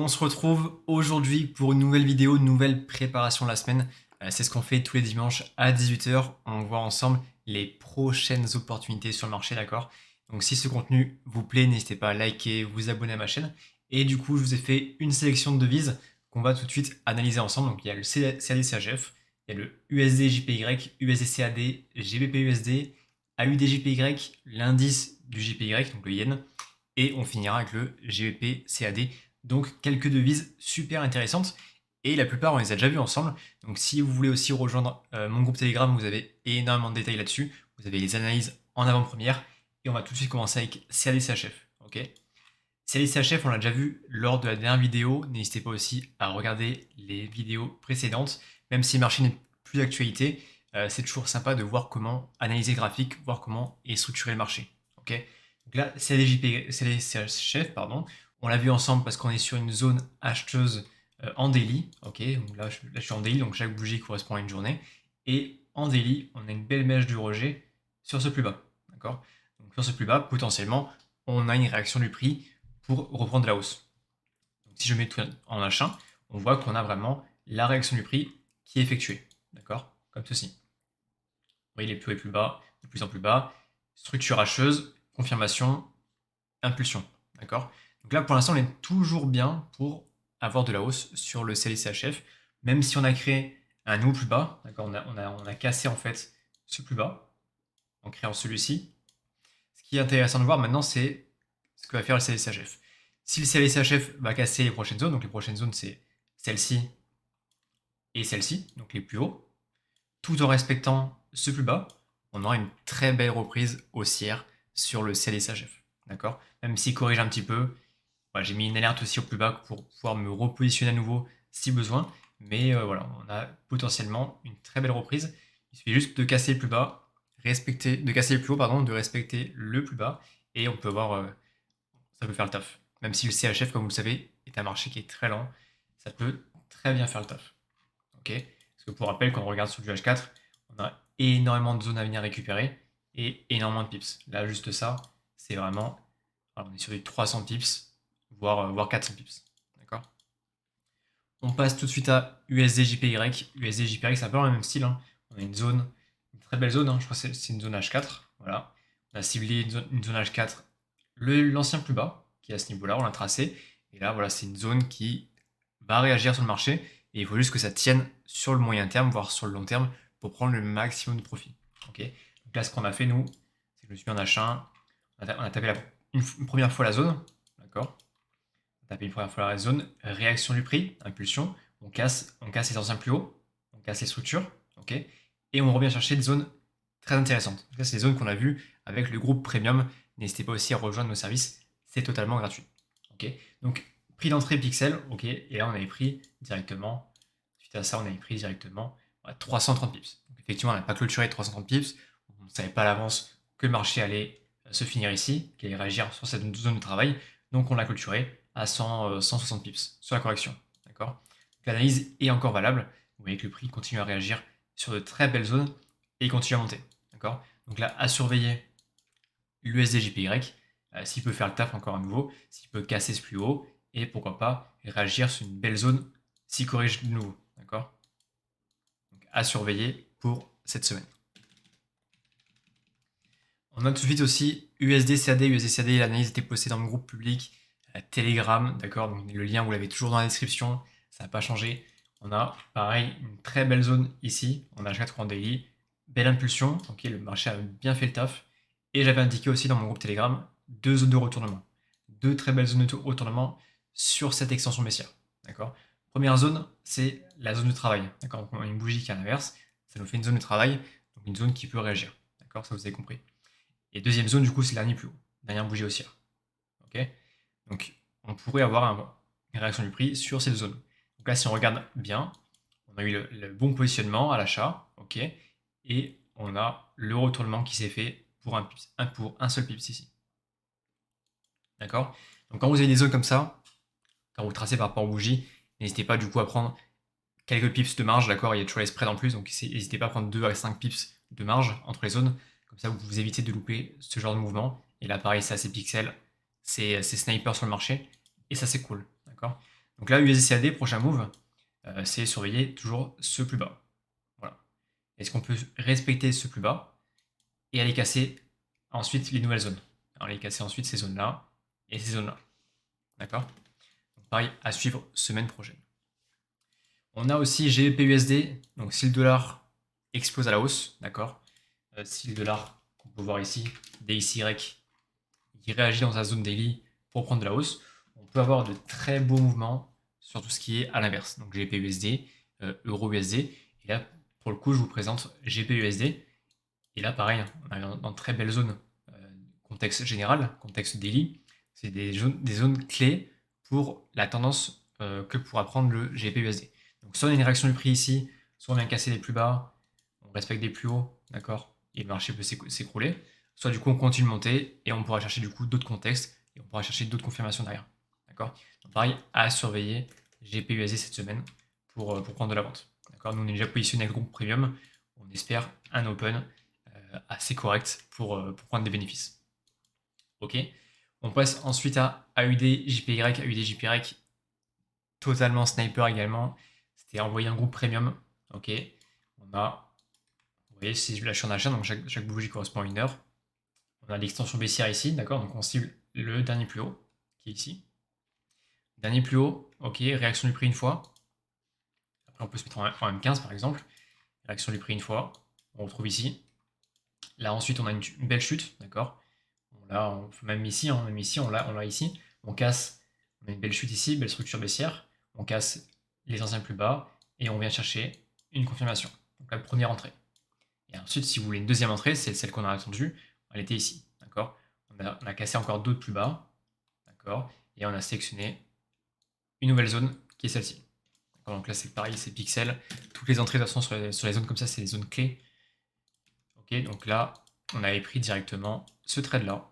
On se retrouve aujourd'hui pour une nouvelle vidéo, une nouvelle préparation de la semaine. C'est ce qu'on fait tous les dimanches à 18 h. On voit ensemble les prochaines opportunités sur le marché, d'accord? Donc si ce contenu vous plaît, n'hésitez pas à liker, vous abonner à ma chaîne. Et du coup, je vous ai fait une sélection de devises qu'on va tout de suite analyser ensemble. Donc il y a le CAD CHF, il y a le USD JPY, USD CAD, GBP USD, AUD JPY, l'indice du JPY, donc le yen. Et on finira avec le GBP CAD. Donc quelques devises super intéressantes et la plupart on les a déjà vues ensemble. Donc si vous voulez aussi rejoindre mon groupe Telegram, vous avez énormément de détails là-dessus. Vous avez les analyses en avant-première et on va tout de suite commencer avec CAD-CHF. Ok, CAD-CHF, on l'a déjà vu lors de la dernière vidéo. N'hésitez pas aussi à regarder les vidéos précédentes. Même si le marché n'est plus d'actualité, c'est toujours sympa de voir comment analyser le graphique, voir comment est structuré le marché. Ok, donc là, CAD-CHF, pardon, on l'a vu ensemble parce qu'on est sur une zone acheteuse en daily. Ok, donc là je suis en daily, donc chaque bougie correspond à une journée. Et en daily, on a une belle mèche du rejet sur ce plus bas. D'accord. Donc sur ce plus bas, potentiellement, on a une réaction du prix pour reprendre de la hausse. Donc si je mets tout en H1, on voit qu'on a vraiment la réaction du prix qui est effectuée. D'accord. Comme ceci. Vous voyez les plus hauts et plus bas, de plus en plus bas. Structure hacheuse, confirmation, impulsion. D'accord. Donc là, pour l'instant, on est toujours bien pour avoir de la hausse sur le CAD-CHF, même si on a créé un nouveau plus bas. D'accord. On a cassé en fait ce plus bas en créant celui-ci. Ce qui est intéressant de voir maintenant, c'est ce que va faire le CAD-CHF. Si le CAD-CHF va casser les prochaines zones, donc les prochaines zones, c'est celle-ci et celle-ci, donc les plus hauts, tout en respectant ce plus bas, on aura une très belle reprise haussière sur le CAD-CHF. D'accord. Même s'il corrige un petit peu, voilà, j'ai mis une alerte aussi au plus bas pour pouvoir me repositionner à nouveau si besoin. Mais voilà, on a potentiellement une très belle reprise. Il suffit juste de casser le plus bas, de casser le plus haut, pardon, de respecter le plus bas, et on peut voir, ça peut faire le taf. Même si le CHF, comme vous le savez, est un marché qui est très lent, ça peut très bien faire le taf. Ok. Parce que pour rappel, quand on regarde sur du H4, on a énormément de zones à venir récupérer et énormément de pips. Là, juste ça, c'est vraiment, alors on est sur du 300 pips, voire 400 pips. D'accord. On passe tout de suite à USD-JPY. USD-JPY, c'est un peu le même style, hein. On a une zone, une très belle zone, hein. Je crois que c'est une zone H4. Voilà. On a ciblé une zone H4, l'ancien plus bas, qui est à ce niveau-là, on l'a tracé. Et là, voilà, c'est une zone qui va réagir sur le marché. Et il faut juste que ça tienne sur le moyen terme, voire sur le long terme, pour prendre le maximum de profit. Ok. Donc là, ce qu'on a fait, nous, c'est que je me suis mis en H1. On a tapé une première fois la zone. D'accord. On tape une première fois la zone, réaction du prix, impulsion, on casse les anciens plus hauts, on casse les structures, ok, et on revient chercher des zones très intéressantes. Ça, c'est les zones qu'on a vues avec le groupe Premium. N'hésitez pas aussi à rejoindre nos services, c'est totalement gratuit. Ok, donc prix d'entrée pixel, ok, et là on avait pris directement, suite à ça, on avait pris directement 330 pips. Donc, effectivement, on n'a pas clôturé 330 pips, on ne savait pas à l'avance que le marché allait se finir ici, qu'il allait réagir sur cette zone de travail, donc on l'a clôturé à 160 pips sur la correction. D'accord. L'analyse est encore valable. Vous voyez que le prix continue à réagir sur de très belles zones et il continue à monter. D'accord. Donc là, à surveiller l'USD-JPY, s'il peut faire le taf encore à nouveau, s'il peut casser ce plus haut et pourquoi pas réagir sur une belle zone s'il corrige de nouveau. D'accord. Donc à surveiller pour cette semaine. On a tout de suite aussi USD-CAD. USD-CAD, l'analyse était postée dans le groupe public Telegram, d'accord. Donc le lien, vous l'avez toujours dans la description, ça n'a pas changé. On a pareil une très belle zone ici, on a H4 en daily, belle impulsion, ok, le marché a bien fait le taf. Et j'avais indiqué aussi dans mon groupe Telegram deux zones de retournement, deux très belles zones de retournement sur cette extension baissière, d'accord. Première zone, c'est la zone de travail, d'accord. Donc on a une bougie qui est à l'inverse, ça nous fait une zone de travail, donc une zone qui peut réagir, d'accord, ça vous avez compris. Et deuxième zone, du coup, c'est le dernier plus haut, dernière bougie haussière. Ok. Donc, on pourrait avoir une réaction du prix sur ces deux zones. Donc là, si on regarde bien, on a eu le bon positionnement à l'achat, ok, et on a le retournement qui s'est fait pour un seul pips ici. D'accord. Donc quand vous avez des zones comme ça, quand vous tracez par rapport aux bougies, n'hésitez pas du coup à prendre quelques pips de marge, d'accord. Il y a toujours les spreads en plus, donc n'hésitez pas à prendre 2 à 5 pips de marge entre les zones. Comme ça, vous évitez de louper ce genre de mouvement. Et là, pareil, c'est assez pixel, c'est sniper sur le marché, et ça, c'est cool, d'accord. Donc là, USD-CAD, prochain move, c'est surveiller toujours ce plus bas. Voilà. Est-ce qu'on peut respecter ce plus bas et aller casser ensuite les nouvelles zones? Alors, aller casser ensuite ces zones-là et ces zones-là. D'accord? Donc, pareil, à suivre semaine prochaine. On a aussi GBP-USD, donc si le dollar explose à la hausse, d'accord? Si le dollar, qu'on peut voir ici, DXY, qui réagit dans sa zone daily pour prendre de la hausse, on peut avoir de très beaux mouvements sur tout ce qui est à l'inverse. Donc GBP-USD, Euro-USD, et là, pour le coup, je vous présente GBP-USD, et là, pareil, on est dans de très belles zones. Contexte général, contexte daily, c'est des zones clés pour la tendance que pourra prendre le GBP-USD. Donc soit on a une réaction du prix ici, soit on vient casser les plus bas, on respecte les plus hauts, d'accord, et le marché peut s'écrouler, soit du coup on continue de monter et on pourra chercher du coup d'autres contextes et on pourra chercher d'autres confirmations derrière, d'accord. Donc pareil, à surveiller GBP-USD cette semaine pour prendre de la vente, d'accord. Nous on est déjà positionné avec le groupe premium, on espère un open assez correct pour prendre des bénéfices. Ok. On passe ensuite à AUD JPY, AUD JPY totalement sniper également. C'était envoyé un groupe premium. Ok. On a, vous voyez, si je lâche en achat, donc chaque bougie correspond à une heure. On a l'extension baissière ici, d'accord. Donc on cible le dernier plus haut, qui est ici. Dernier plus haut, ok. Réaction du prix une fois. Après on peut se mettre en M15 par exemple. Réaction du prix une fois. On retrouve ici. Là ensuite on a une belle chute, d'accord. Là, même ici, on l'a ici. On casse, on a une belle chute ici, belle structure baissière. On casse les anciens plus bas et on vient chercher une confirmation. Donc la première entrée. Et ensuite, si vous voulez une deuxième entrée, c'est celle qu'on a attendue. Elle était ici, d'accord. On a cassé encore d'autres plus bas, d'accord. Et on a sélectionné une nouvelle zone qui est celle-ci. Donc là, c'est pareil, c'est pixel. Toutes les entrées de toute façon sur les zones comme ça, c'est les zones clés. Ok, donc là, on avait pris directement ce trade là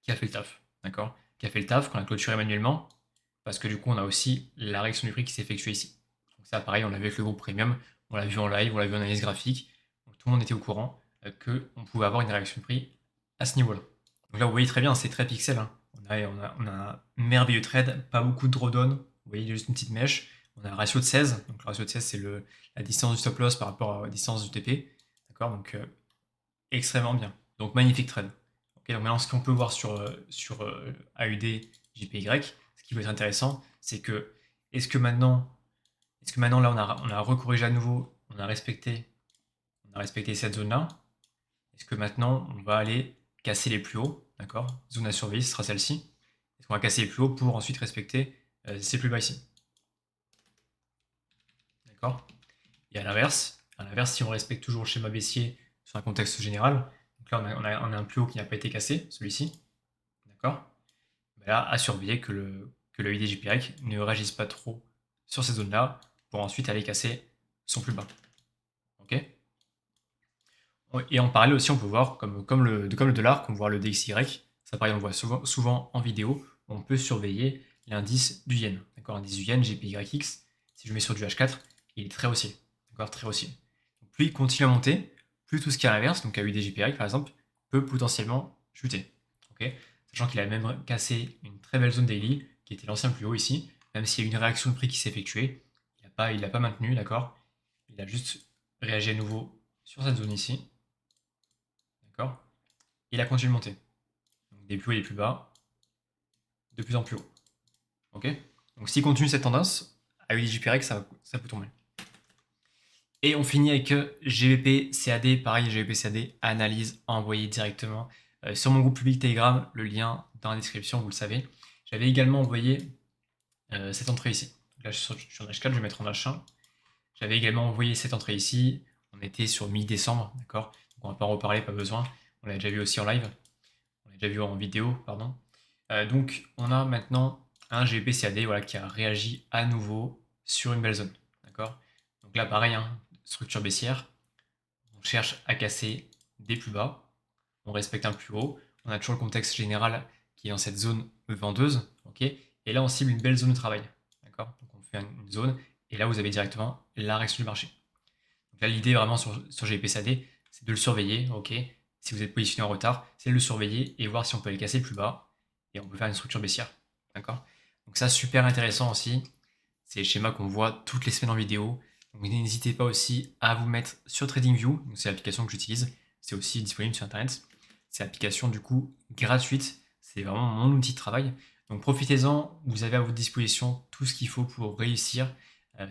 qui a fait le taf, d'accord? Qui a fait le taf, qu'on a clôturé manuellement, parce que du coup, on a aussi la réaction du prix qui s'est effectuée ici. Donc ça, pareil, on l'a vu avec le groupe premium, on l'a vu en live, on l'a vu en analyse graphique, donc tout le monde était au courant qu'on pouvait avoir une réaction de prix à ce niveau-là. Donc là, vous voyez très bien, c'est très pixel, hein. On a un merveilleux trade, pas beaucoup de drawdown, vous voyez juste une petite mèche, on a un ratio de 16, donc le ratio de 16 c'est la distance du stop loss par rapport à la distance du TP, d'accord, donc extrêmement bien. Donc magnifique trade. Okay, donc maintenant, ce qu'on peut voir sur AUD JPY, ce qui va être intéressant, c'est que est-ce que maintenant là on a recorrigé à nouveau, on a respecté cette zone-là. Est-ce que maintenant on va aller casser les plus hauts, d'accord? Zone à surveiller, ce sera celle-ci. Est-ce qu'on va casser les plus hauts pour ensuite respecter ces plus bas ici? D'accord? Et à l'inverse, si on respecte toujours le schéma baissier sur un contexte général, donc là on a un plus haut qui n'a pas été cassé, celui-ci, d'accord? Ben là, à surveiller que le IDJPY ne réagisse pas trop sur ces zones-là pour ensuite aller casser son plus bas. Ok. Et en parallèle aussi, on peut voir, comme le dollar, qu'on voit le DXY, ça pareil, on le voit souvent en vidéo, on peut surveiller l'indice du yen. D'accord, l'indice du yen, GPYX, si je mets sur du H4, il est très haussier. D'accord, très haussier. Donc, plus il continue à monter, plus tout ce qui est à l'inverse, donc AUDJPY par exemple, peut potentiellement chuter. Ok, sachant qu'il a même cassé une très belle zone daily, qui était l'ancien plus haut ici, même s'il y a eu une réaction de prix qui s'est effectuée, il l'a pas maintenu, d'accord. Il a juste réagi à nouveau sur cette zone ici, d'accord. Il a continué de monter. Donc des plus hauts et des plus bas, de plus en plus haut. Ok. Donc s'il continue cette tendance, à UDJPRX, ça peut tomber. Et on finit avec GBP CAD, pareil, GBP CAD, analyse envoyée directement sur mon groupe public Telegram, le lien dans la description, vous le savez. J'avais également envoyé cette entrée ici. Donc là, je suis sur H4, je vais mettre en H1. J'avais également envoyé cette entrée ici. On était sur mi-décembre, d'accord. Donc on va pas en reparler, pas besoin. On l'a déjà vu aussi en live. On l'a déjà vu en vidéo, pardon. Donc on a maintenant un GBP CAD voilà, qui a réagi à nouveau sur une belle zone, d'accord. Donc là, pareil, hein, structure baissière. On cherche à casser des plus bas. On respecte un plus haut. On a toujours le contexte général qui est dans cette zone vendeuse, ok. Et là, on cible une belle zone de travail, d'accord. Donc on fait une zone. Et là, vous avez directement la réaction du marché. Donc là, l'idée vraiment sur GPSAD, c'est de le surveiller, ok. Si vous êtes positionné en retard, c'est de le surveiller et voir si on peut aller casser plus bas. Et on peut faire une structure baissière, d'accord. Donc ça, super intéressant aussi. C'est les schémas qu'on voit toutes les semaines en vidéo. Donc n'hésitez pas aussi à vous mettre sur TradingView. Donc c'est l'application que j'utilise. C'est aussi disponible sur Internet. C'est l'application du coup gratuite. C'est vraiment mon outil de travail. Donc profitez-en. Vous avez à votre disposition tout ce qu'il faut pour réussir.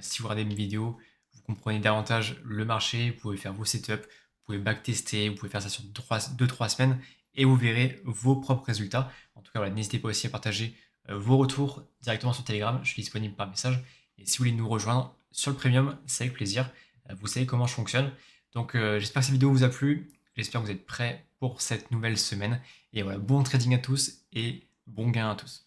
Si vous regardez mes vidéos, vous comprenez davantage le marché. Vous pouvez faire vos setups. Vous pouvez backtester. Vous pouvez faire ça sur 2-3 semaines. Et vous verrez vos propres résultats. En tout cas, voilà, n'hésitez pas aussi à partager vos retours directement sur Telegram. Je suis disponible par message. Et si vous voulez nous rejoindre sur le premium, c'est avec plaisir. Vous savez comment je fonctionne. Donc j'espère que cette vidéo vous a plu. J'espère que vous êtes prêts pour cette nouvelle semaine. Et voilà, bon trading à tous et bon gain à tous.